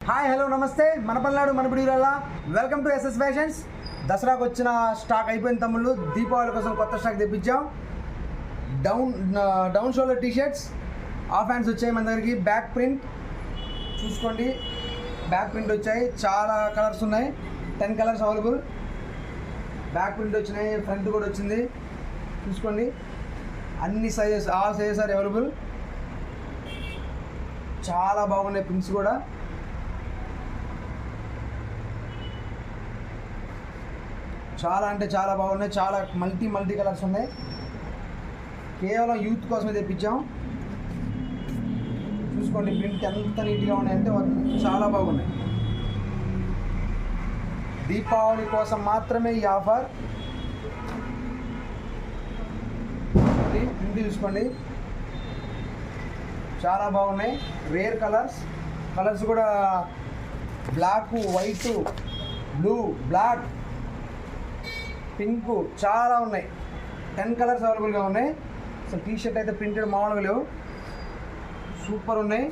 Hi hello నమస్తే మన పల్నాడు మన పిడియూరల్లా వెల్కమ్ టు ఎస్ఎస్ ఫ్యాషన్స్. దసరాకు వచ్చిన స్టాక్ అయిపోయిన తమ్ముళ్ళు, దీపావళి కోసం కొత్త స్టాక్ తెప్పించాం. Down shoulder t shirts, half hands వచ్చాయి మన దగ్గరికి. బ్యాక్ ప్రింట్ చూసుకోండి, బ్యాక్ ప్రింట్ వచ్చాయి. చాలా కలర్స్ ఉన్నాయి, 10 కలర్స్ అవైలబుల్. బ్యాక్ ప్రింట్ వచ్చినాయి, ఫ్రంట్ కూడా వచ్చింది చూసుకోండి. అన్ని sizes, all sizes are available. చాలా బాగున్నాయి ప్రింట్స్ కూడా. చాలా అంటే చాలా బాగున్నాయి, చాలా మల్టీ కలర్స్ ఉన్నాయి. కేవలం యూత్ కోసమే తెప్పించాం. చూసుకోండి ప్రింట్ ఎంత నీట్గా ఉన్నాయంటే చాలా బాగున్నాయి. దీపావళి కోసం మాత్రమే ఈ ఆఫర్. ప్రింట్ చూసుకోండి, చాలా బాగున్నాయి. రేర్ కలర్స్ కూడా black, white, blue, black, pink చాలా ఉన్నాయి. 10 కలర్స్ అవైలబుల్గా ఉన్నాయి. అసలు టీషర్ట్ అయితే ప్రింటెడ్ మామూలుగా లేవు, సూపర్ ఉన్నాయి.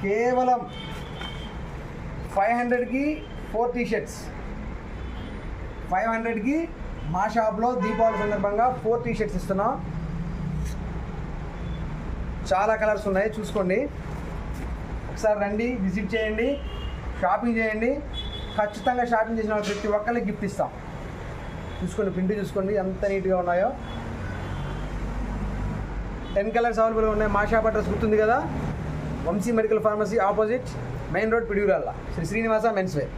కేవలం 500కి 4 టీషర్ట్స్. 500కి మా షాప్లో దీపావళి సందర్భంగా 4 టీషర్ట్స్ ఇస్తున్నాం. చాలా కలర్స్ ఉన్నాయి, చూసుకోండి. ఒకసారి రండి, విజిట్ చేయండి, షాపింగ్ చేయండి. ఖచ్చితంగా షాపింగ్ చేసిన వాళ్ళు ప్రతి ఒక్కరికి గిఫ్ట్ ఇస్తాం. చూసుకోండి, ప్రింట్ చూసుకోండి ఎంత నీట్గా ఉన్నాయో. 10 కలర్స్ అవైలబుల్గా ఉన్నాయి. మా షాప్ అడ్రస్ గుర్తుంది కదా, Vamsi medical pharmacy opposite, main road, Piduguralla, Sri Srinivasa men's wear.